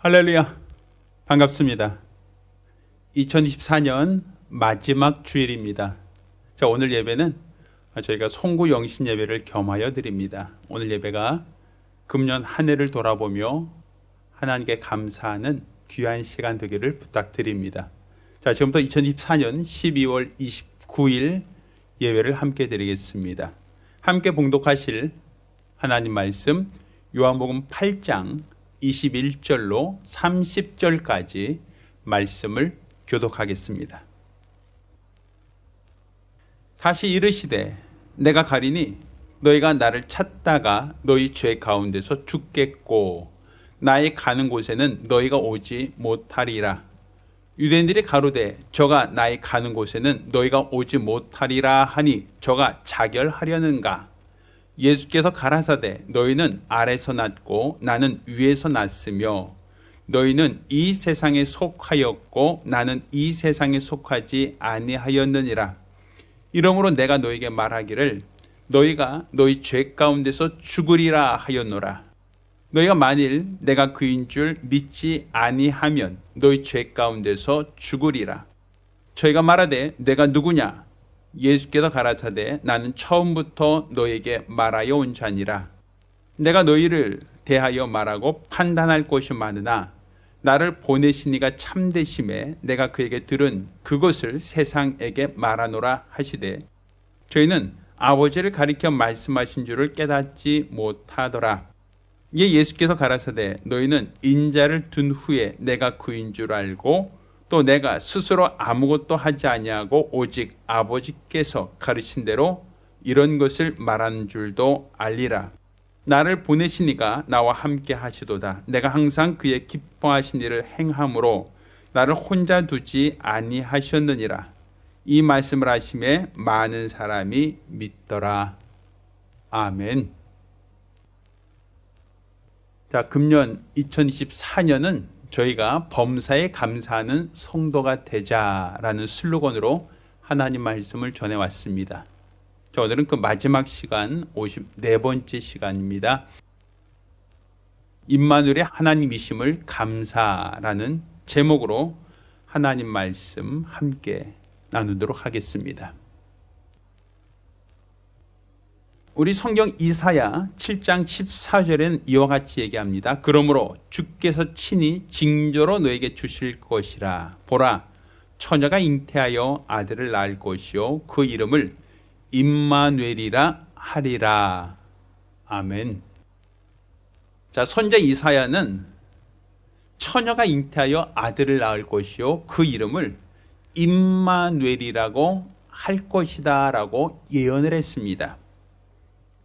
할렐루야, 반갑습니다. 2024년 마지막 주일입니다. 자, 오늘 예배는 저희가 송구 영신 예배를 겸하여 드립니다. 오늘 예배가 금년 한 해를 돌아보며 하나님께 감사하는 귀한 시간 되기를 부탁드립니다. 자, 지금부터 2024년 12월 29일 예배를 함께 드리겠습니다. 함께 봉독하실 하나님 말씀 요한복음 8장 21절로 30절까지 말씀을 교독하겠습니다. 다시 이르시되 내가 가리니 너희가 나를 찾다가 너희 죄 가운데서 죽겠고 나의 가는 곳에는 너희가 오지 못하리라. 유대인들이 가로되 저가 나의 가는 곳에는 너희가 오지 못하리라 하니 저가 자결하려는가? 예수께서 가라사대 너희는 아래서 났고 나는 위에서 났으며 너희는 이 세상에 속하였고 나는 이 세상에 속하지 아니하였느니라. 이러므로 내가 너희에게 말하기를 너희가 너희 죄 가운데서 죽으리라 하였노라. 너희가 만일 내가 그인 줄 믿지 아니하면 너희 죄 가운데서 죽으리라. 저희가 말하되 내가 누구냐? 예수께서 가라사대 나는 처음부터 너에게 말하여 온 자니라. 내가 너희를 대하여 말하고 판단할 것이 많으나 나를 보내신 이가 참되심에 내가 그에게 들은 그것을 세상에게 말하노라 하시되 저희는 아버지를 가리켜 말씀하신 줄을 깨닫지 못하더라. 이에 예수께서 가라사대 너희는 인자를 둔 후에 내가 그인 줄 알고 또 내가 스스로 아무것도 하지 아니하고 오직 아버지께서 가르친 대로 이런 것을 말하는 줄도 알리라. 나를 보내신 이가 나와 함께 하시도다. 내가 항상 그의 기뻐하신 일을 행함으로 나를 혼자 두지 아니하셨느니라. 이 말씀을 하심에 많은 사람이 믿더라. 아멘. 자, 금년 2024년은 저희가 범사에 감사하는 성도가 되자라는 슬로건으로 하나님 말씀을 전해왔습니다. 자, 오늘은 그 마지막 시간 54번째 시간입니다. 임마누엘의 하나님이심을 감사라는 제목으로 하나님 말씀 함께 나누도록 하겠습니다. 우리 성경 이사야 7장 14절에는 이와 같이 얘기합니다. 그러므로 주께서 친히 징조로 너에게 주실 것이라. 보라, 처녀가 잉태하여 아들을 낳을 것이요 그 이름을 임마누엘이라 하리라. 아멘. 자, 선자 이사야는 처녀가 잉태하여 아들을 낳을 것이요 그 이름을 임마누엘이라고 할 것이다 라고 예언을 했습니다.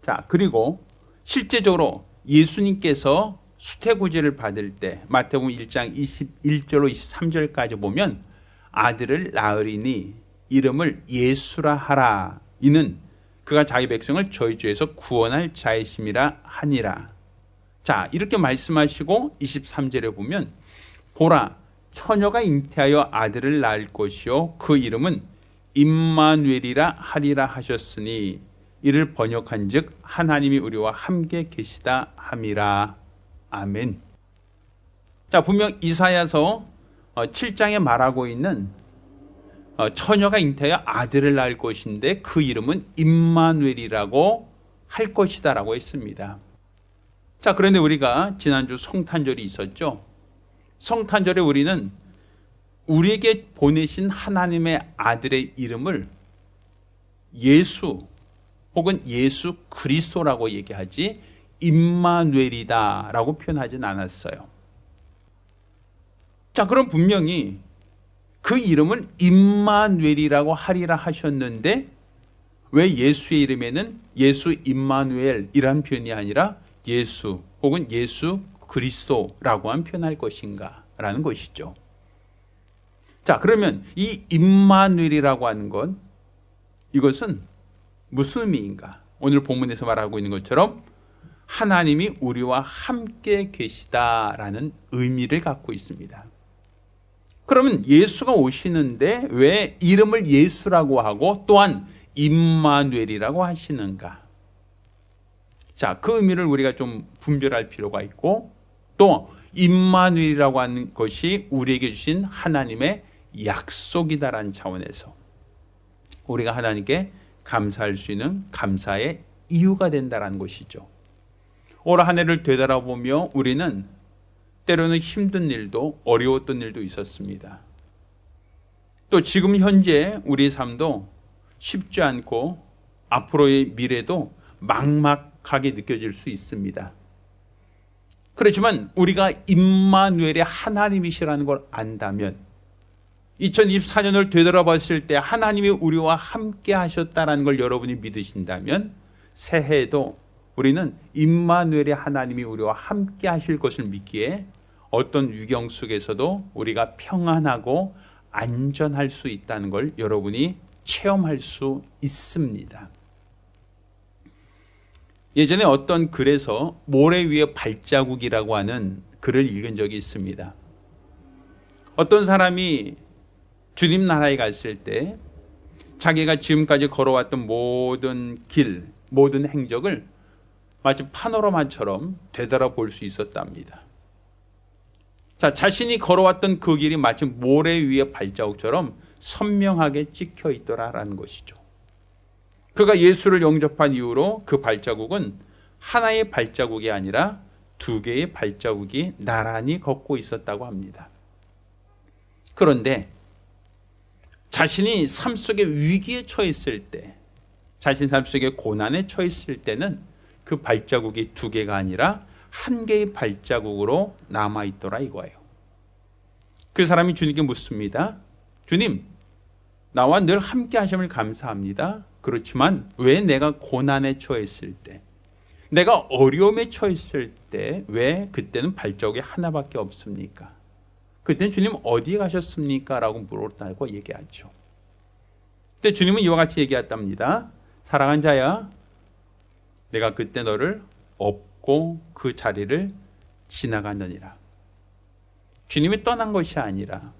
자, 그리고 실제적으로 예수님께서 수태고지를 받을 때 마태복음 1장 21절로 23절까지 보면 아들을 낳으리니 이름을 예수라 하라. 이는 그가 자기 백성을 저희 죄에서 구원할 자이심이라 하니라. 자, 이렇게 말씀하시고 23절에 보면 보라, 처녀가 잉태하여 아들을 낳을 것이요 그 이름은 임마누엘이라 하리라 하셨으니 이를 번역한 즉 하나님이 우리와 함께 계시다 함이라. 아멘. 자, 분명 이사야서 7장에 말하고 있는 처녀가 잉태하여 아들을 낳을 것인데 그 이름은 임마누엘이라고 할 것이다 라고 했습니다. 자, 그런데 우리가 지난주 성탄절이 있었죠. 성탄절에 우리는 우리에게 보내신 하나님의 아들의 이름을 예수 혹은 예수 그리스도라고 얘기하지 임마누엘이다 라고 표현하진 않았어요. 자, 그럼 분명히 그 이름은 임마누엘이라고 하리라 하셨는데 왜 예수의 이름에는 예수 임마누엘이란 표현이 아니라 예수 혹은 예수 그리스도라고만 표현할 것인가 라는 것이죠. 자, 그러면 이 임마누엘이라고 하는 건 이것은 무슨 의미인가? 오늘 본문에서 말하고 있는 것처럼 하나님이 우리와 함께 계시다라는 의미를 갖고 있습니다. 그러면 예수가 오시는데 왜 이름을 예수라고 하고 또한 임마누엘이라고 하시는가? 자, 그 의미를 우리가 좀 분별할 필요가 있고 또 임마누엘이라고 하는 것이 우리에게 주신 하나님의 약속이다라는 차원에서 우리가 하나님께 감사할 수 있는 감사의 이유가 된다는 것이죠. 올 한 해를 되돌아보며 우리는 때로는 힘든 일도 어려웠던 일도 있었습니다. 또 지금 현재 우리의 삶도 쉽지 않고 앞으로의 미래도 막막하게 느껴질 수 있습니다. 그렇지만 우리가 임마누엘의 하나님이시라는 걸 안다면 2024년을 되돌아봤을 때 하나님이 우리와 함께 하셨다는 걸 여러분이 믿으신다면 새해에도 우리는 임마누엘의 하나님이 우리와 함께 하실 것을 믿기에 어떤 위경 속에서도 우리가 평안하고 안전할 수 있다는 걸 여러분이 체험할 수 있습니다. 예전에 어떤 글에서 모래 위의 발자국이라고 하는 글을 읽은 적이 있습니다. 어떤 사람이 주님 나라에 갔을 때 자기가 지금까지 걸어왔던 모든 길, 모든 행적을 마치 파노라마처럼 되돌아볼 수 있었답니다. 자, 자신이 걸어왔던 그 길이 마치 모래 위의 발자국처럼 선명하게 찍혀 있더라라는 것이죠. 그가 예수를 영접한 이후로 그 발자국은 하나의 발자국이 아니라 두 개의 발자국이 나란히 걷고 있었다고 합니다. 그런데 자신이 삶 속에 위기에 처했을 때, 자신 삶 속에 고난에 처했을 때는 그 발자국이 두 개가 아니라 한 개의 발자국으로 남아있더라 이거예요. 그 사람이 주님께 묻습니다. 주님, 나와 늘 함께 하심을 감사합니다. 그렇지만 왜 내가 고난에 처했을 때, 내가 어려움에 처했을 때 왜 그때는 발자국이 하나밖에 없습니까? 그때는 주님 어디에 가셨습니까? 라고 물었다고 얘기하죠. 근데 주님은 이와 같이 얘기했답니다. 사랑한 자야, 내가 그때 너를 업고 그 자리를 지나갔느니라. 주님이 떠난 것이 아니라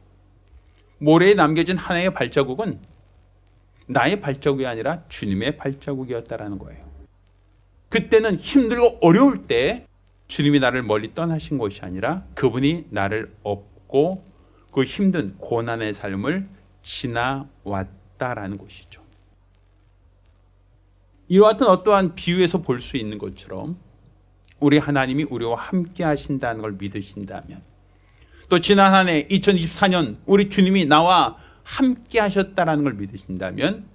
모래에 남겨진 하나의 발자국은 나의 발자국이 아니라 주님의 발자국이었다라는 거예요. 그때는 힘들고 어려울 때 주님이 나를 멀리 떠나신 것이 아니라 그분이 나를 업고 그 힘든 고난의 삶을 지나왔다라는 것이죠. 이와 같은 어떠한 비유에서 볼 수 있는 것처럼 우리 하나님이 우리와 함께 하신다는 걸 믿으신다면, 또 지난 한 해 2024년 우리 주님이 나와 함께 하셨다는 걸 믿으신다면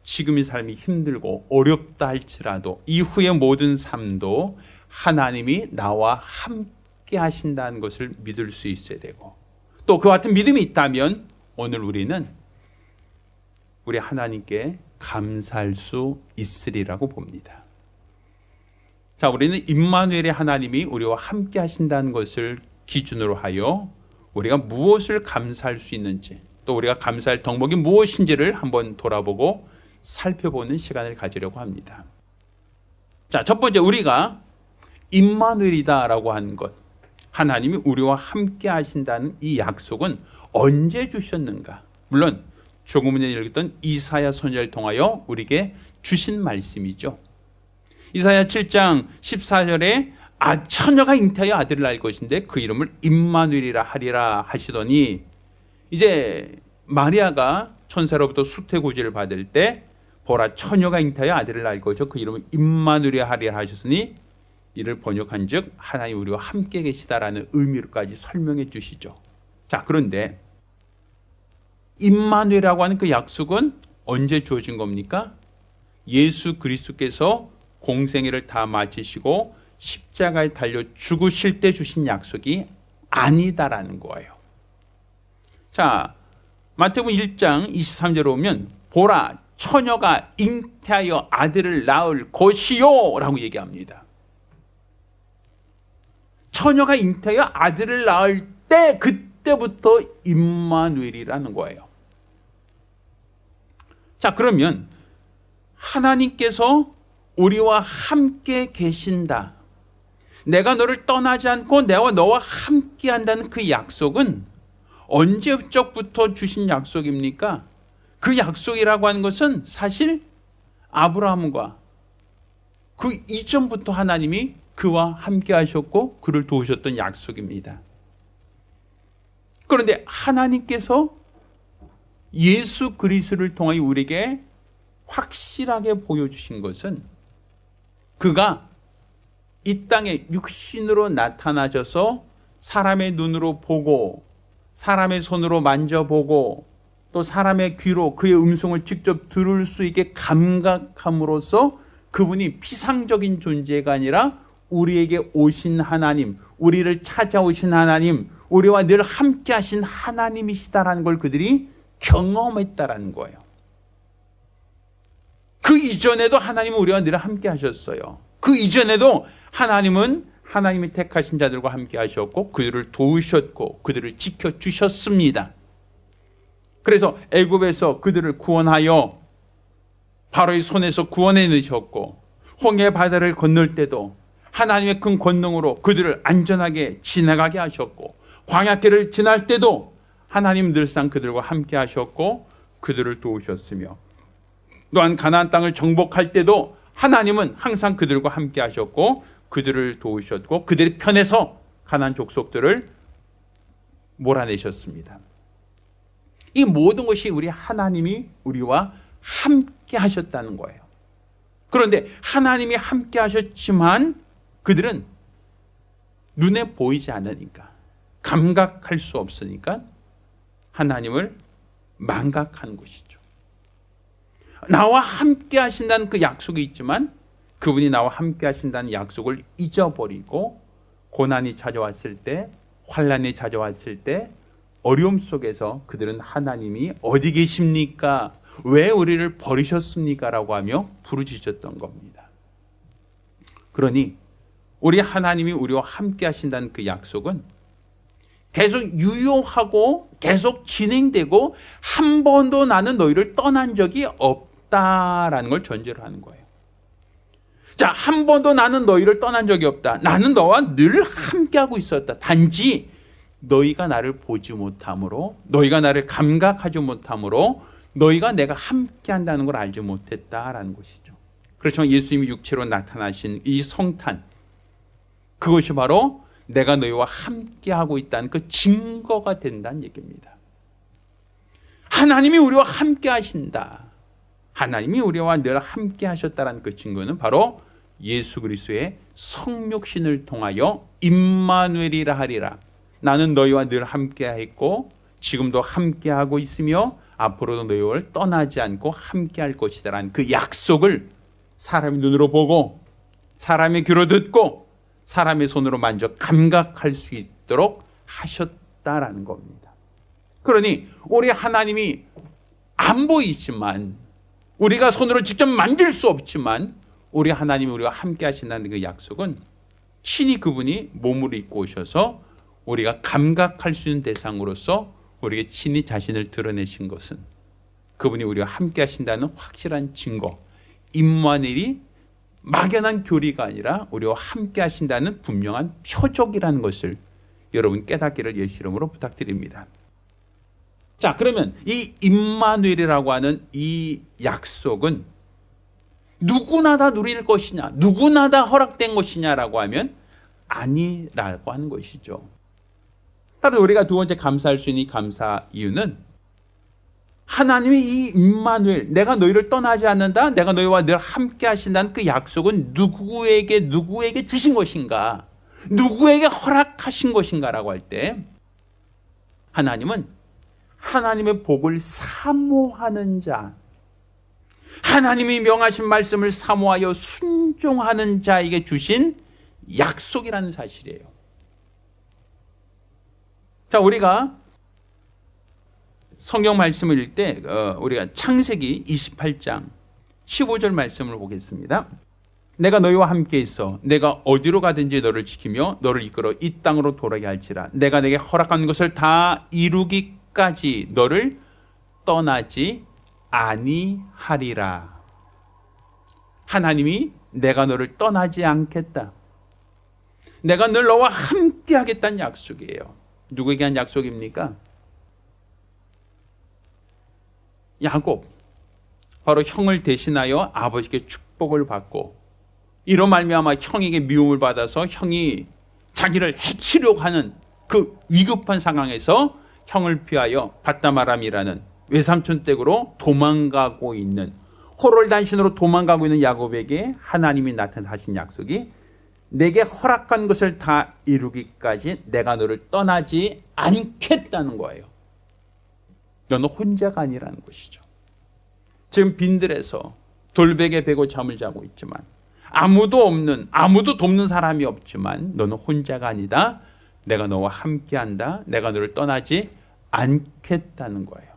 지금의 삶이 힘들고 어렵다 할지라도 이후의 모든 삶도 하나님이 나와 함께 하신다는 것을 믿을 수 있어야 되고, 또 그와 같은 믿음이 있다면 오늘 우리는 우리 하나님께 감사할 수 있으리라고 봅니다. 자, 우리는 임마누엘의 하나님이 우리와 함께 하신다는 것을 기준으로 하여 우리가 무엇을 감사할 수 있는지, 또 우리가 감사할 덕목이 무엇인지를 한번 돌아보고 살펴보는 시간을 가지려고 합니다. 자, 첫 번째, 우리가 임마누엘이다라고 하는 것, 하나님이 우리와 함께 하신다는 이 약속은 언제 주셨는가? 물론 조금 전에 읽었던 이사야 선지자를 통하여 우리에게 주신 말씀이죠. 이사야 7장 14절에 처녀가 잉태하여 아들을 낳을 것인데 그 이름을 임마누엘이라 하리라 하시더니, 이제 마리아가 천사로부터 수태고지를 받을 때 보라, 처녀가 잉태하여 아들을 낳을 것이요 그 이름을 임마누엘이라 하리라 하셨으니 이를 번역한 즉 하나님 우리와 함께 계시다라는 의미로까지 설명해 주시죠. 자, 그런데 임마누엘이라고 하는 그 약속은 언제 주어진 겁니까? 예수 그리스도께서 공생애를 다 마치시고 십자가에 달려 죽으실 때 주신 약속이 아니다라는 거예요. 자, 마태복음 1장 23절에 오면 보라, 처녀가 잉태하여 아들을 낳을 것이요 라고 얘기합니다. 처녀가 잉태하여 아들을 낳을 때, 그때부터 임마누엘이라는 거예요. 자, 그러면 하나님께서 우리와 함께 계신다, 내가 너를 떠나지 않고 내가 너와 함께 한다는 그 약속은 언제적부터 주신 약속입니까? 그 약속이라고 하는 것은 사실 아브라함과 그 이전부터 하나님이 그와 함께 하셨고 그를 도우셨던 약속입니다. 그런데 하나님께서 예수 그리스도를 통하여 우리에게 확실하게 보여주신 것은 그가 이 땅에 육신으로 나타나셔서 사람의 눈으로 보고 사람의 손으로 만져보고 또 사람의 귀로 그의 음성을 직접 들을 수 있게 감각함으로써 그분이 피상적인 존재가 아니라 우리에게 오신 하나님, 우리를 찾아오신 하나님, 우리와 늘 함께 하신 하나님이시다라는 걸 그들이 경험했다라는 거예요. 그 이전에도 하나님은 우리와 늘 함께 하셨어요. 그 이전에도 하나님은 하나님이 택하신 자들과 함께 하셨고 그들을 도우셨고 그들을 지켜주셨습니다. 그래서 애굽에서 그들을 구원하여 바로의 손에서 구원해 내셨고 홍해 바다를 건널 때도 하나님의 큰 권능으로 그들을 안전하게 지나가게 하셨고 광야길을 지날 때도 하나님 늘상 그들과 함께 하셨고 그들을 도우셨으며 또한 가나안 땅을 정복할 때도 하나님은 항상 그들과 함께 하셨고 그들을 도우셨고 그들의 편에서 가나안 족속들을 몰아내셨습니다. 이 모든 것이 우리 하나님이 우리와 함께 하셨다는 거예요. 그런데 하나님이 함께 하셨지만 그들은 눈에 보이지 않으니까 감각할 수 없으니까 하나님을 망각한 것이죠. 나와 함께 하신다는 그 약속이 있지만 그분이 나와 함께 하신다는 약속을 잊어버리고 고난이 찾아왔을 때, 환난이 찾아왔을 때 어려움 속에서 그들은 하나님이 어디 계십니까? 왜 우리를 버리셨습니까? 라고 하며 부르짖었던 겁니다. 그러니 우리 하나님이 우리와 함께 하신다는 그 약속은 계속 유효하고 계속 진행되고 한 번도 나는 너희를 떠난 적이 없다라는 걸 전제로 하는 거예요. 자, 한 번도 나는 너희를 떠난 적이 없다. 나는 너와 늘 함께하고 있었다. 단지 너희가 나를 보지 못함으로, 너희가 나를 감각하지 못함으로, 너희가 내가 함께한다는 걸 알지 못했다라는 것이죠. 그렇지만 예수님이 육체로 나타나신 이 성탄, 그것이 바로 내가 너희와 함께하고 있다는 그 증거가 된다는 얘기입니다. 하나님이 우리와 함께 하신다. 하나님이 우리와 늘 함께 하셨다는 그 증거는 바로 예수 그리스도의 성육신을 통하여 임마누엘이라 하리라. 나는 너희와 늘 함께했고 지금도 함께하고 있으며 앞으로도 너희를 떠나지 않고 함께할 것이다라는 그 약속을 사람의 눈으로 보고 사람의 귀로 듣고 사람의 손으로 만져 감각할 수 있도록 하셨다라는 겁니다. 그러니 우리 하나님이 안 보이지만 우리가 손으로 직접 만질 수 없지만 우리 하나님이 우리와 함께 하신다는 그 약속은 친히 그분이 몸으로 입고 오셔서 우리가 감각할 수 있는 대상으로서 우리에게 친히 자신을 드러내신 것은 그분이 우리와 함께 하신다는 확실한 증거, 임마누엘이 막연한 교리가 아니라 우리와 함께 하신다는 분명한 표적이라는 것을 여러분 깨닫기를 예수 이름으로 부탁드립니다. 자, 그러면 이 임마누엘이라고 하는 이 약속은 누구나 다 누릴 것이냐, 누구나 다 허락된 것이냐라고 하면 아니라고 하는 것이죠. 따라서 우리가 두 번째 감사할 수 있는 이 감사 이유는 하나님이 이 임마누엘, 내가 너희를 떠나지 않는다, 내가 너희와 늘 함께 하신다는 그 약속은 누구에게 주신 것인가, 누구에게 허락하신 것인가라고 할 때 하나님은 하나님의 복을 사모하는 자, 하나님이 명하신 말씀을 사모하여 순종하는 자에게 주신 약속이라는 사실이에요. 자, 우리가 성경 말씀을 읽을 때 우리가 창세기 28장 15절 말씀을 보겠습니다. 내가 너희와 함께 있어 내가 어디로 가든지 너를 지키며 너를 이끌어 이 땅으로 돌아게 할지라. 내가 내게 허락한 것을 다 이루기까지 너를 떠나지 아니하리라. 하나님이 내가 너를 떠나지 않겠다, 내가 늘 너와 함께 하겠다는 약속이에요. 누구에게 한 약속입니까? 야곱, 바로 형을 대신하여 아버지께 축복을 받고 이로 말미암아 형에게 미움을 받아서 형이 자기를 해치려고 하는 그 위급한 상황에서 형을 피하여 바다마람이라는 외삼촌 댁으로 도망가고 있는, 호롤단신으로 도망가고 있는 야곱에게 하나님이 나타나신 약속이 내게 허락한 것을 다 이루기까지 내가 너를 떠나지 않겠다는 거예요. 너는 혼자가 아니라는 것이죠. 지금 빈들에서 돌베개 베고 잠을 자고 있지만 아무도 돕는 사람이 없지만 너는 혼자가 아니다. 내가 너와 함께한다. 내가 너를 떠나지 않겠다는 거예요.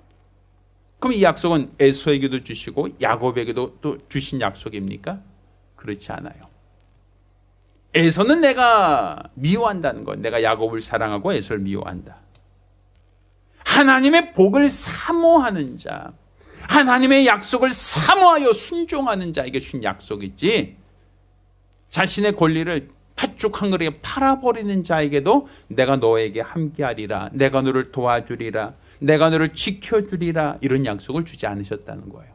그럼 이 약속은 에서에게도 주시고 야곱에게도 또 주신 약속입니까? 그렇지 않아요. 에서는 내가 미워한다는 것, 내가 야곱을 사랑하고 에서를 미워한다. 하나님의 복을 사모하는 자, 하나님의 약속을 사모하여 순종하는 자에게 준 약속이지, 자신의 권리를 팥죽 한 그릇에 팔아버리는 자에게도 내가 너에게 함께하리라, 내가 너를 도와주리라, 내가 너를 지켜주리라, 이런 약속을 주지 않으셨다는 거예요.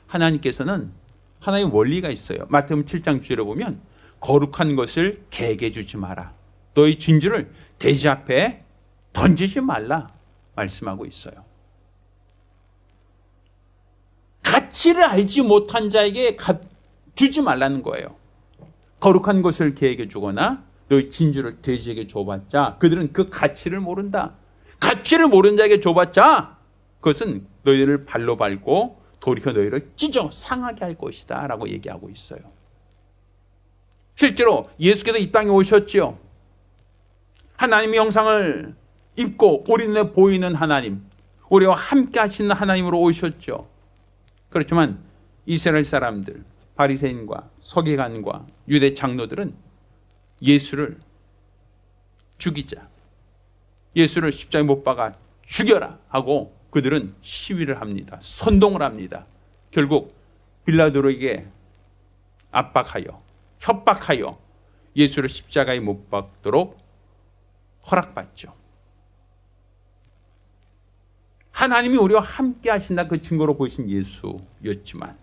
하나님께서는 하나의 원리가 있어요. 마태복음 7장 주제를 보면 거룩한 것을 개에게 주지 마라, 너희 진주를 돼지 앞에 던지지 말라 말씀하고 있어요. 가치를 알지 못한 자에게 주지 말라는 거예요. 거룩한 것을 개에게 주거나 너희 진주를 돼지에게 줘봤자 그들은 그 가치를 모른다. 가치를 모르는 자에게 줘봤자 그것은 너희를 발로 밟고 돌이켜 너희를 찢어 상하게 할 것이다 라고 얘기하고 있어요. 실제로 예수께서 이 땅에 오셨지요. 하나님의 형상을 입고 우리 눈에 보이는 하나님, 우리와 함께 하시는 하나님으로 오셨죠. 그렇지만 이스라엘 사람들, 바리새인과 서기관과 유대 장로들은 예수를 죽이자, 예수를 십자가에 못 박아 죽여라 하고 그들은 시위를 합니다. 선동을 합니다. 결국 빌라도에게 압박하여 협박하여 예수를 십자가에 못 박도록 허락받죠. 하나님이 우리와 함께 하신다 그 증거로 보신 예수였지만,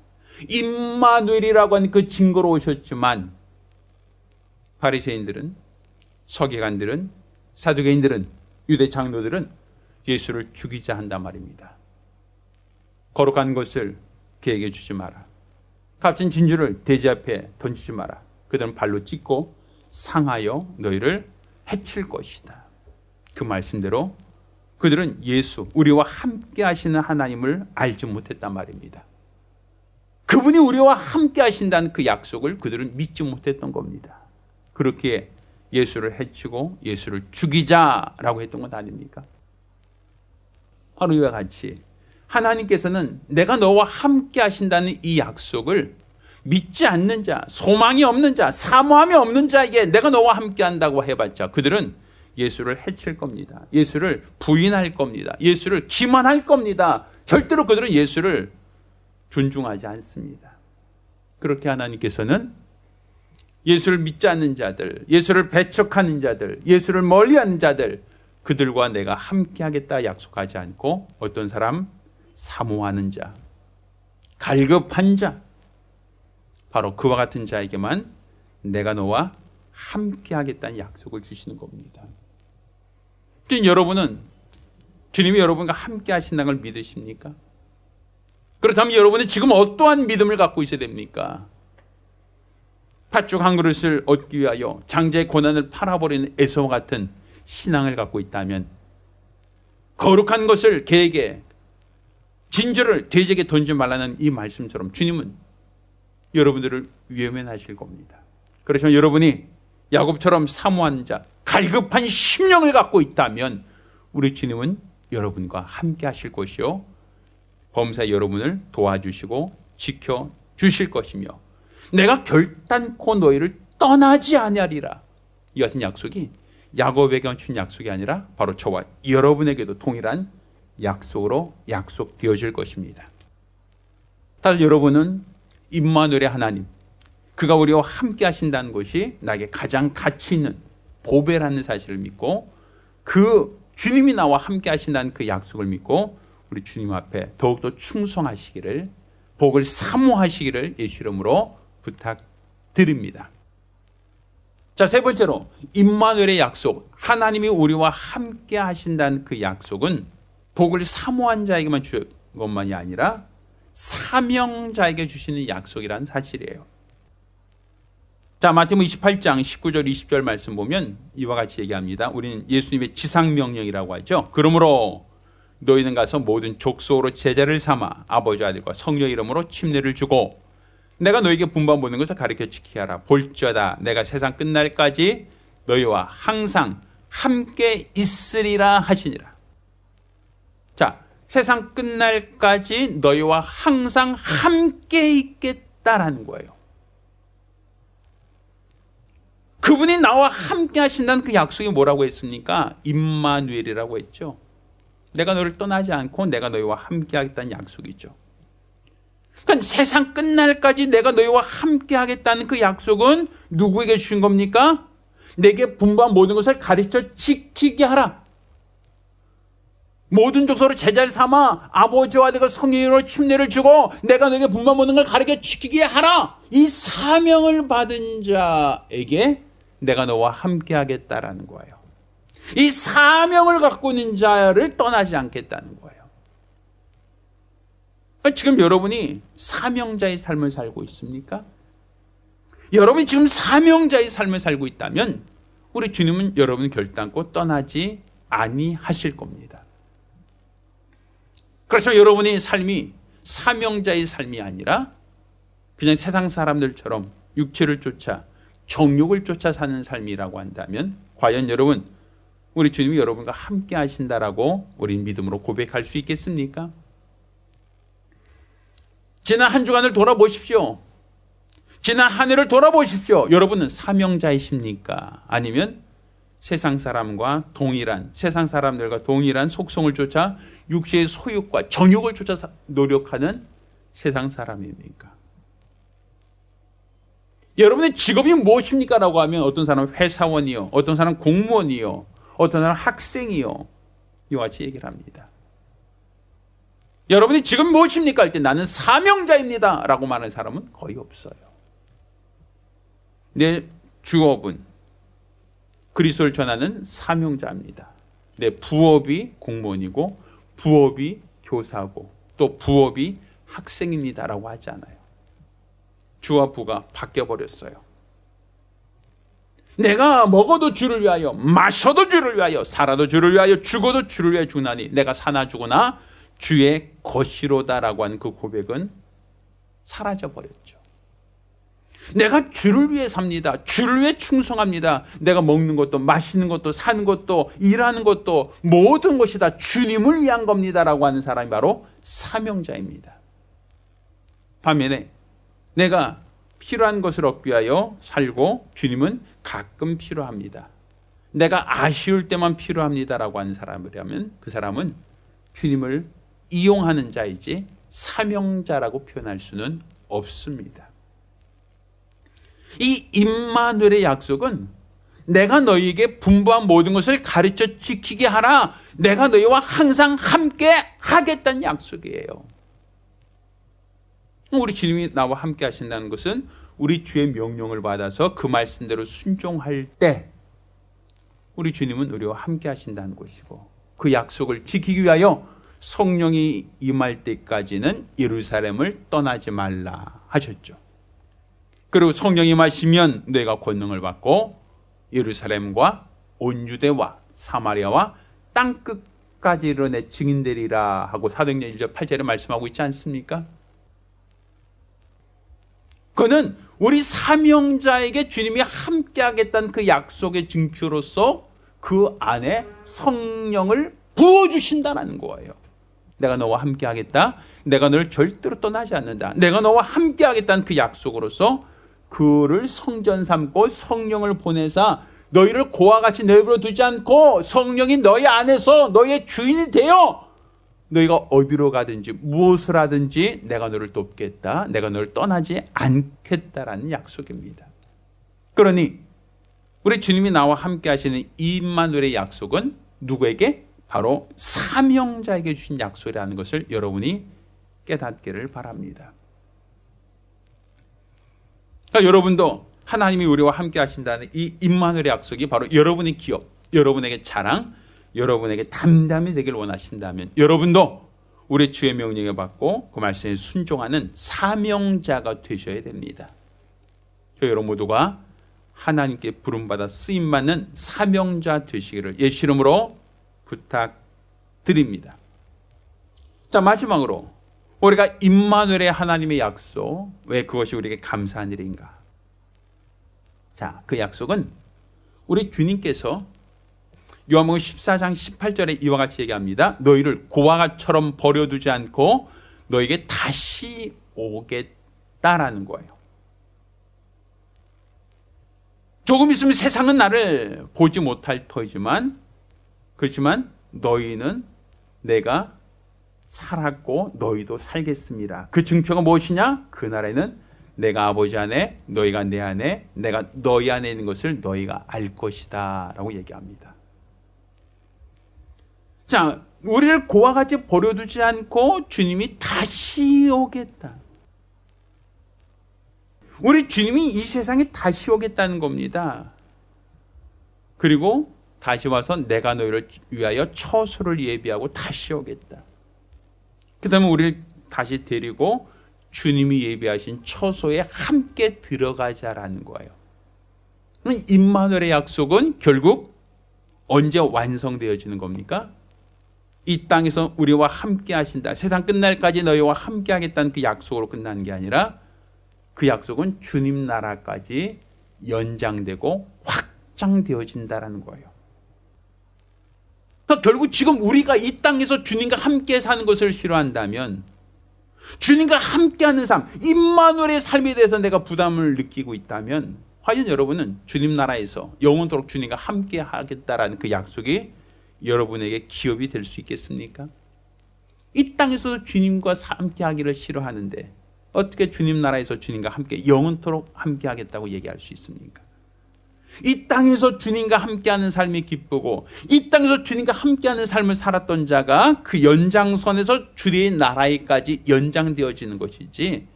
임마누엘이라고 하는 그 증거로 오셨지만, 바리새인들은, 서기관들은, 사두개인들은, 유대 장로들은 예수를 죽이자 한단 말입니다. 거룩한 것을 개에게 주지 마라, 값진 진주를 돼지 앞에 던지지 마라, 그들은 발로 찢고 상하여 너희를 해칠 것이다. 그 말씀대로 그들은 예수, 우리와 함께 하시는 하나님을 알지 못했단 말입니다. 그분이 우리와 함께 하신다는 그 약속을 그들은 믿지 못했던 겁니다. 그렇게 예수를 해치고 예수를 죽이자라고 했던 것 아닙니까? 바로 이와 같이 하나님께서는 내가 너와 함께 하신다는 이 약속을 믿지 않는 자, 소망이 없는 자, 사모함이 없는 자에게 내가 너와 함께 한다고 해봤자 그들은 예수를 해칠 겁니다. 예수를 부인할 겁니다. 예수를 기만할 겁니다. 절대로 그들은 예수를 존중하지 않습니다. 그렇게 하나님께서는 예수를 믿지 않는 자들, 예수를 배척하는 자들, 예수를 멀리하는 자들, 그들과 내가 함께 하겠다 약속하지 않고 어떤 사람? 사모하는 자, 갈급한 자, 바로 그와 같은 자에게만 내가 너와 함께 하겠다는 약속을 주시는 겁니다. 여러분은 주님이 여러분과 함께 하신다는 걸 믿으십니까? 그렇다면 여러분은 지금 어떠한 믿음을 갖고 있어야 됩니까? 팥죽 한 그릇을 얻기 위하여 장자의 고난을 팔아버리는 에서와 같은 신앙을 갖고 있다면, 거룩한 것을 개에게, 진주를 돼지에게 던지지 말라는 이 말씀처럼 주님은 여러분들을 외면하실 겁니다. 그렇지만 여러분이 야곱처럼 사모하는 자, 갈급한 심령을 갖고 있다면 우리 주님은 여러분과 함께 하실 것이요, 범사에 여러분을 도와주시고 지켜주실 것이며, 내가 결단코 너희를 떠나지 아니하리라, 이 같은 약속이 야곱에게만 준 약속이 아니라 바로 저와 여러분에게도 동일한 약속으로 약속되어질 것입니다. 다들 여러분은 임마누엘의 하나님, 그가 우리와 함께 하신다는 것이 나에게 가장 가치 있는 보배라는 사실을 믿고, 그 주님이 나와 함께 하신다는 그 약속을 믿고 우리 주님 앞에 더욱더 충성하시기를, 복을 사모하시기를 예수 이름으로 부탁드립니다. 드립니다. 자, 세 번째로 임마누엘의 약속, 하나님이 우리와 함께 하신다는 그 약속은 복을 사모한 자에게만 주는 것만이 아니라 사명자에게 주시는 약속이라는 사실이에요. 자, 마태복음 28장 19절 20절 말씀 보면 이와 같이 얘기합니다. 우리는 예수님의 지상명령이라고 하죠. 그러므로 너희는 가서 모든 족속으로 제자를 삼아 아버지 아들과 성령 이름으로 침례를 주고 내가 너에게 분부한 모든 것을 가르쳐 지키게 하라. 볼지어다 내가 세상 끝날까지 너희와 항상 함께 있으리라 하시니라. 자, 세상 끝날까지 너희와 항상 함께 있겠다라는 거예요. 그분이 나와 함께 하신다는 그 약속이 뭐라고 했습니까? 임마누엘이라고 했죠. 내가 너를 떠나지 않고 내가 너희와 함께 하겠다는 약속이죠. 그러니까 세상 끝날까지 내가 너희와 함께 하겠다는 그 약속은 누구에게 주신 겁니까? 내게 분부한 모든 것을 가르쳐 지키게 하라. 모든 족속으로 제자를 삼아 아버지와 아들과 성령으로 침례를 주고 내가 너에게 분부한 모든 걸 가르쳐 지키게 하라. 이 사명을 받은 자에게 내가 너와 함께 하겠다라는 거예요. 이 사명을 갖고 있는 자를 떠나지 않겠다는 거예요. 지금 여러분이 사명자의 삶을 살고 있습니까? 여러분이 지금 사명자의 삶을 살고 있다면 우리 주님은 여러분을 결단코 떠나지 아니하실 겁니다. 그렇지만 여러분의 삶이 사명자의 삶이 아니라 그냥 세상 사람들처럼 육체를 쫓아 정욕을 쫓아 사는 삶이라고 한다면 과연 여러분, 우리 주님이 여러분과 함께 하신다라고 우리 믿음으로 고백할 수 있겠습니까? 지난 한 주간을 돌아보십시오. 지난 한 해를 돌아보십시오. 여러분은 사명자이십니까? 아니면 세상 사람들과 동일한 속성을 쫓아 육체의 소욕과 정욕을 쫓아 노력하는 세상 사람입니까? 여러분의 직업이 무엇입니까? 라고 하면 어떤 사람은 회사원이요, 어떤 사람은 공무원이요, 어떤 사람은 학생이요, 이와 같이 얘기를 합니다. 여러분이 지금 무엇입니까? 할 때 나는 사명자입니다 라고 말하는 사람은 거의 없어요. 내 주업은 그리스도를 전하는 사명자입니다. 내 부업이 공무원이고 부업이 교사고 또 부업이 학생입니다라고 하지 않아요. 주와 부가 바뀌어버렸어요. 내가 먹어도 주를 위하여, 마셔도 주를 위하여, 살아도 주를 위하여, 죽어도 주를 위하여 죽나니 내가 사나 죽으나 주의 것이로다라고 하는 그 고백은 사라져버렸죠. 내가 주를 위해 삽니다. 주를 위해 충성합니다. 내가 먹는 것도 마시는 것도 사는 것도 일하는 것도 모든 것이 다 주님을 위한 겁니다라고 하는 사람이 바로 사명자입니다. 반면에 내가 필요한 것을 얻기 위하여 살고 주님은 가끔 필요합니다. 내가 아쉬울 때만 필요합니다라고 하는 사람이라면 그 사람은 주님을 이용하는 자이지 사명자라고 표현할 수는 없습니다. 이 임마누엘의 약속은 내가 너희에게 분부한 모든 것을 가르쳐 지키게 하라. 내가 너희와 항상 함께 하겠다는 약속이에요. 우리 주님이 나와 함께 하신다는 것은 우리 주의 명령을 받아서 그 말씀대로 순종할 때 우리 주님은 우리와 함께 하신다는 것이고 그 약속을 지키기 위하여 성령이 임할 때까지는 예루살렘을 떠나지 말라 하셨죠. 그리고 성령이 임하시면 너희가 권능을 받고 예루살렘과 온 유대와 사마리아와 땅끝까지 이르러 내 증인되리라 하고 사도행전 1절 8절에 말씀하고 있지 않습니까? 그는 우리 사명자에게 주님이 함께 하겠다는 그 약속의 증표로서 그 안에 성령을 부어주신다는 거예요. 내가 너와 함께 하겠다. 내가 너를 절대로 떠나지 않는다. 내가 너와 함께 하겠다는 그 약속으로서 그를 성전 삼고 성령을 보내사 너희를 고와 같이 내버려 두지 않고 성령이 너희 안에서 너희의 주인이 되어 너희가 어디로 가든지 무엇을 하든지 내가 너를 돕겠다. 내가 너를 떠나지 않겠다라는 약속입니다. 그러니 우리 주님이 나와 함께 하시는 임마누엘의 약속은 누구에게? 바로 사명자에게 주신 약속이라는 것을 여러분이 깨닫기를 바랍니다. 그러니까 여러분도 하나님이 우리와 함께 하신다는 이 임마누엘의 약속이 바로 여러분의 기업, 여러분에게 자랑, 여러분에게 담담이 되길 원하신다면 여러분도 우리 주의 명령을 받고 그 말씀에 순종하는 사명자가 되셔야 됩니다. 여러분 모두가 하나님께 부름받아 쓰임받는 사명자 되시기를 예수 이름으로 부탁드립니다. 자, 마지막으로 우리가 임마누엘의 하나님의 약속, 왜 그것이 우리에게 감사한 일인가? 자, 그 약속은 우리 주님께서 요한복음 14장 18절에 이와 같이 얘기합니다. 너희를 고아처럼 버려두지 않고 너에게 다시 오겠다라는 거예요. 조금 있으면 세상은 나를 보지 못할 터이지만 그렇지만 너희는 내가 살았고 너희도 살겠습니다. 그 증표가 무엇이냐? 그 날에는 내가 아버지 안에 너희가 내 안에 내가 너희 안에 있는 것을 너희가 알 것이다 라고 얘기합니다. 자, 우리를 고와 같이 버려두지 않고 주님이 다시 오겠다. 우리 주님이 이 세상에 다시 오겠다는 겁니다. 그리고 다시 와서 내가 너희를 위하여 처소를 예비하고 다시 오겠다. 그 다음에 우리를 다시 데리고 주님이 예비하신 처소에 함께 들어가자라는 거예요. 임마누엘의 약속은 결국 언제 완성되어지는 겁니까? 이 땅에서 우리와 함께 하신다. 세상 끝날까지 너희와 함께 하겠다는 그 약속으로 끝나는 게 아니라 그 약속은 주님 나라까지 연장되고 확장되어진다라는 거예요. 그러니까 결국 지금 우리가 이 땅에서 주님과 함께 사는 것을 싫어한다면 주님과 함께하는 삶, 임마누엘의 삶에 대해서 내가 부담을 느끼고 있다면 과연 여러분은 주님 나라에서 영원토록 주님과 함께 하겠다라는 그 약속이 여러분에게 기업이 될 수 있겠습니까? 이 땅에서도 주님과 함께 하기를 싫어하는데 어떻게 주님 나라에서 주님과 함께 영원토록 함께 하겠다고 얘기할 수 있습니까? 이 땅에서 주님과 함께하는 삶이 기쁘고 이 땅에서 주님과 함께하는 삶을 살았던 자가 그 연장선에서 주의 나라에까지 연장되어지는 것이지,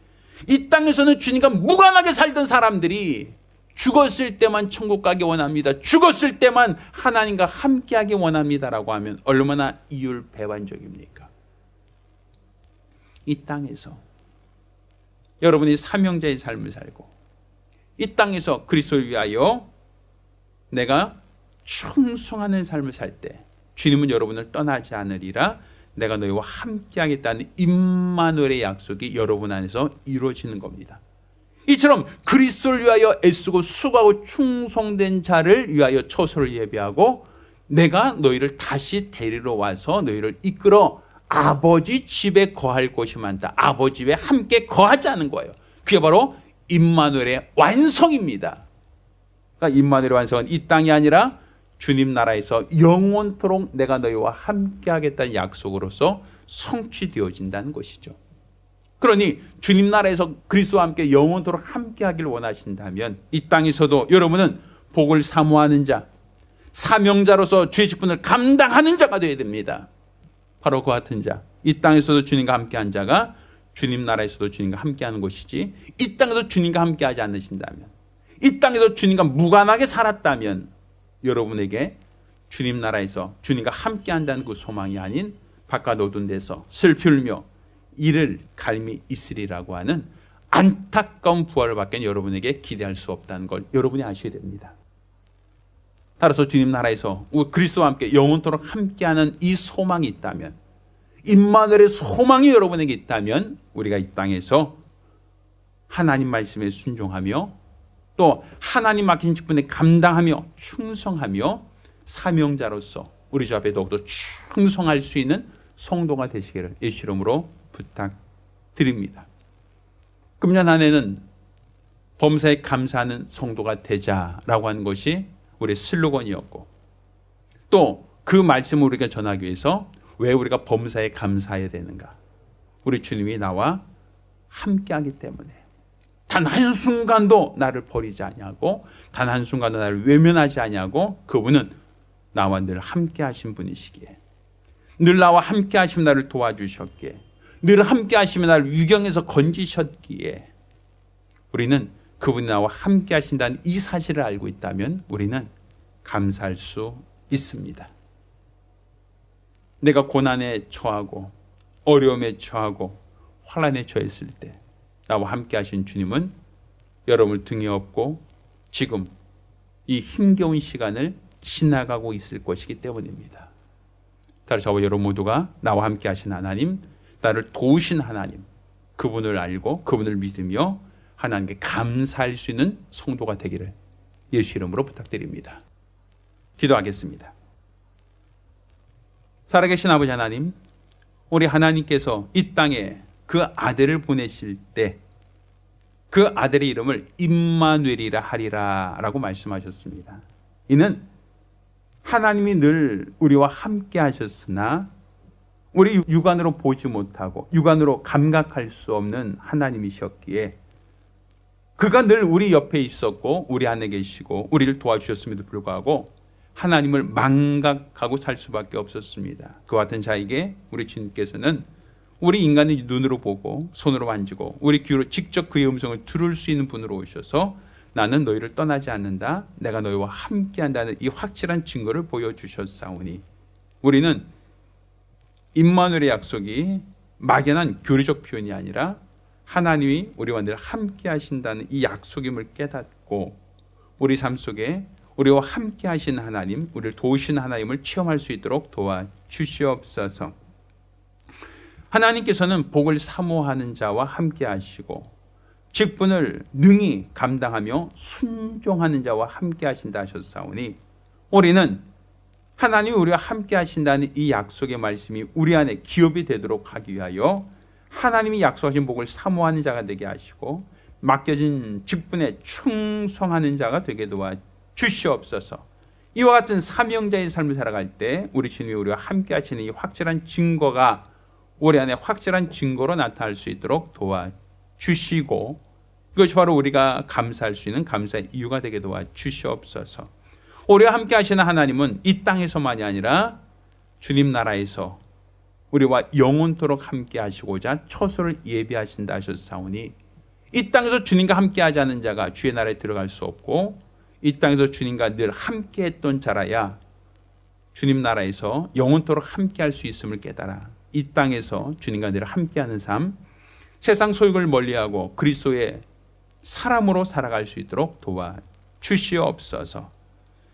이 땅에서는 주님과 무관하게 살던 사람들이 죽었을 때만 천국 가기 원합니다, 죽었을 때만 하나님과 함께하기 원합니다라고 하면 얼마나 이율배반적입니까? 이 땅에서 여러분이 사명자의 삶을 살고 이 땅에서 그리스도를 위하여 내가 충성하는 삶을 살 때 주님은 여러분을 떠나지 않으리라, 내가 너희와 함께하겠다는 임마누엘의 약속이 여러분 안에서 이루어지는 겁니다. 이처럼 그리스도를 위하여 애쓰고 수고하고 충성된 자를 위하여 처소를 예비하고 내가 너희를 다시 데리러 와서 너희를 이끌어 아버지 집에 거할 곳이 많다, 아버지 집에 함께 거하자는 거예요. 그게 바로 임마누엘의 완성입니다. 그러니까 임마누엘의 완성은 이 땅이 아니라 주님 나라에서 영원토록 내가 너희와 함께 하겠다는 약속으로서 성취되어진다는 것이죠. 그러니 주님 나라에서 그리스도와 함께 영원토록 함께 하기를 원하신다면 이 땅에서도 여러분은 복을 사모하는 자, 사명자로서 주의 직분을 감당하는 자가 되어야 됩니다. 바로 그 같은 자, 이 땅에서도 주님과 함께한 자가 주님 나라에서도 주님과 함께하는 것이지, 이 땅에서 주님과 함께하지 않으신다면, 이 땅에서 주님과 무관하게 살았다면 여러분에게 주님 나라에서 주님과 함께한다는 그 소망이 아닌 바깥 어두운 데서 슬피 울며 이를 갈미 있으리라고 하는 안타까운 부활을 밖에 여러분에게 기대할 수 없다는 걸 여러분이 아셔야 됩니다. 따라서 주님 나라에서 그리스도와 함께 영원토록 함께하는 이 소망이 있다면, 임마누엘의 소망이 여러분에게 있다면 우리가 이 땅에서 하나님 말씀에 순종하며 또 하나님 맡긴 직분에 감당하며 충성하며 사명자로서 우리 주 앞에 더욱더 충성할 수 있는 성도가 되시기를 예수 이름으로 부탁드립니다. 금년 한 해는 범사에 감사하는 성도가 되자라고 하는 것이 우리의 슬로건이었고, 또 그 말씀을 우리가 전하기 위해서 왜 우리가 범사에 감사해야 되는가? 우리 주님이 나와 함께하기 때문에 단 한순간도 나를 버리지 아니하고 단 한순간도 나를 외면하지 아니하고 그분은 나와 늘 함께하신 분이시기에, 늘 나와 함께하시면 나를 도와주셨기에, 늘 함께하시면 나를 위경에서 건지셨기에 우리는 그분이 나와 함께 하신다는 이 사실을 알고 있다면 우리는 감사할 수 있습니다. 내가 고난에 처하고 어려움에 처하고 환난에 처했을 때 나와 함께 하신 주님은 여러분을 등에 업고 지금 이 힘겨운 시간을 지나가고 있을 것이기 때문입니다. 따라서 저와 여러분 모두가 나와 함께 하신 하나님, 나를 도우신 하나님, 그분을 알고 그분을 믿으며 하나님께 감사할 수 있는 성도가 되기를 예수 이름으로 부탁드립니다. 기도하겠습니다. 살아계신 아버지 하나님, 우리 하나님께서 이 땅에 그 아들을 보내실 때 그 아들의 이름을 임마누엘이라 하리라 라고 말씀하셨습니다. 이는 하나님이 늘 우리와 함께 하셨으나 우리 육안으로 보지 못하고 육안으로 감각할 수 없는 하나님이셨기에 그가 늘 우리 옆에 있었고 우리 안에 계시고 우리를 도와주셨음에도 불구하고 하나님을 망각하고 살 수밖에 없었습니다. 그와 같은 자에게 우리 주님께서는 우리 인간의 눈으로 보고 손으로 만지고 우리 귀로 직접 그의 음성을 들을 수 있는 분으로 오셔서 나는 너희를 떠나지 않는다, 내가 너희와 함께한다는 이 확실한 증거를 보여주셨사오니 우리는 임마누엘의 약속이 막연한 교리적 표현이 아니라 하나님이 우리와 늘 함께 하신다는 이 약속임을 깨닫고 우리 삶 속에 우리와 함께 하신 하나님, 우리를 도우신 하나님을 체험할 수 있도록 도와주시옵소서. 하나님께서는 복을 사모하는 자와 함께 하시고 직분을 능히 감당하며 순종하는 자와 함께 하신다 하셨사오니 우리는 하나님이 우리와 함께 하신다는 이 약속의 말씀이 우리 안에 기업이 되도록 하기 위하여 하나님이 약속하신 복을 사모하는 자가 되게 하시고 맡겨진 직분에 충성하는 자가 되게 도와주시옵소서. 이와 같은 사명자의 삶을 살아갈 때 우리 주님이 우리와 함께 하시는 이 확실한 증거가 우리 안에 확실한 증거로 나타날 수 있도록 도와주시고 그것이 바로 우리가 감사할 수 있는 감사의 이유가 되게 도와주시옵소서. 우리와 함께 하시는 하나님은 이 땅에서만이 아니라 주님 나라에서 우리와 영원토록 함께 하시고자 처소를 예비하신다 하셨사오니 이 땅에서 주님과 함께 하지 않은 자가 주의 나라에 들어갈 수 없고 이 땅에서 주님과 늘 함께 했던 자라야 주님 나라에서 영원토록 함께 할 수 있음을 깨달아 이 땅에서 주님과 늘 함께하는 삶, 세상 소욕을 멀리하고 그리스도의 사람으로 살아갈 수 있도록 도와주시옵소서.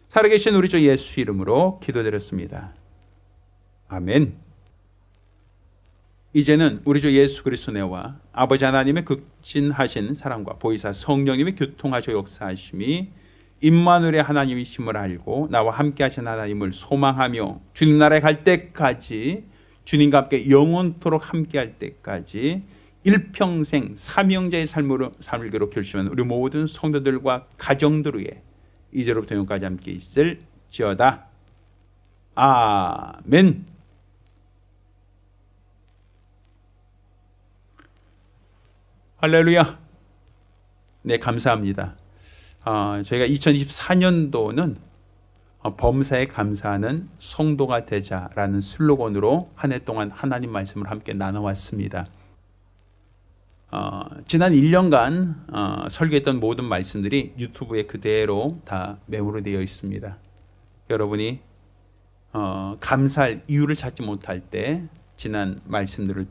살아계신 우리 주 예수 이름으로 기도드렸습니다. 아멘. 이제는 우리 주 예수 그리스도 내와 아버지 하나님의 극진하신 사랑과 보이사 성령님의 교통하셔 역사하심이 임마누엘의 하나님이심을 알고 나와 함께 하신 하나님을 소망하며 주님 나라에 갈 때까지 주님과 함께 영원토록 함께 할 때까지 일평생 사명자의 삶을 결심한 우리 모든 성도들과 가정들 위해 이제로부터 영까지 함께 있을지어다. 아멘. 할렐루야. 네, 감사합니다. 저희가 2024년도는 범사에 감사하는 성도가 되자라는 슬로건으로 한 해 동안 하나님 말씀을 함께 나눠왔습니다. 지난 1년간 설교했던 모든 말씀들이 유튜브에 그대로 다 메모로 되어 있습니다. 여러분이 감사할 이유를 찾지 못할 때 지난 말씀들을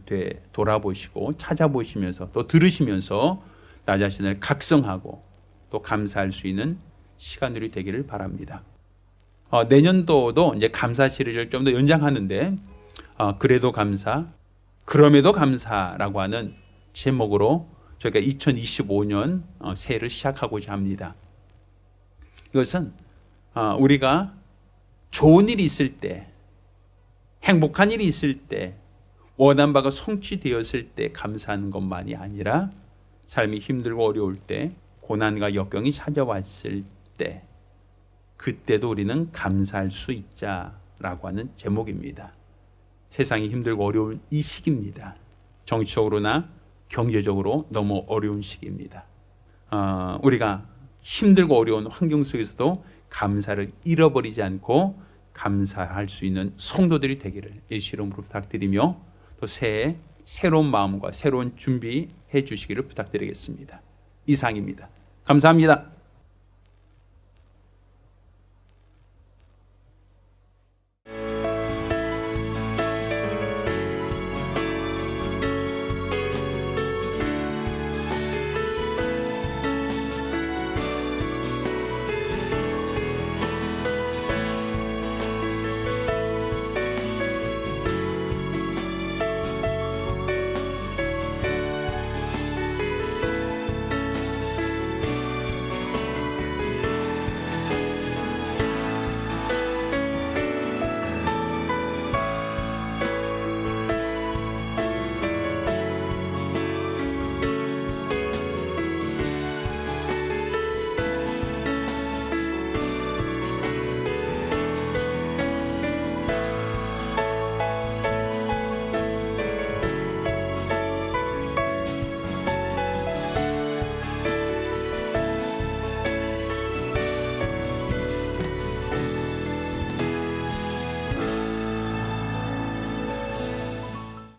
돌아보시고 찾아보시면서 또 들으시면서 나 자신을 각성하고 또 감사할 수 있는 시간들이 되기를 바랍니다. 내년도도 이제 감사 시리즈를 좀 더 연장하는데 그래도 감사, 그럼에도 감사라고 하는 제목으로 저희가 2025년 새해를 시작하고자 합니다. 이것은 우리가 좋은 일이 있을 때, 행복한 일이 있을 때, 원한 바가 성취되었을 때 감사하는 것만이 아니라 삶이 힘들고 어려울 때, 고난과 역경이 찾아왔을 때 그때도 우리는 감사할 수 있자라고 하는 제목입니다. 세상이 힘들고 어려운 이 시기입니다. 정치적으로나 경제적으로 너무 어려운 시기입니다. 우리가 힘들고 어려운 환경 속에서도 감사를 잃어버리지 않고 감사할 수 있는 성도들이 되기를 예수 이름으로 부탁드리며 또 새해 새로운 마음과 새로운 준비해 주시기를 부탁드리겠습니다. 이상입니다. 감사합니다.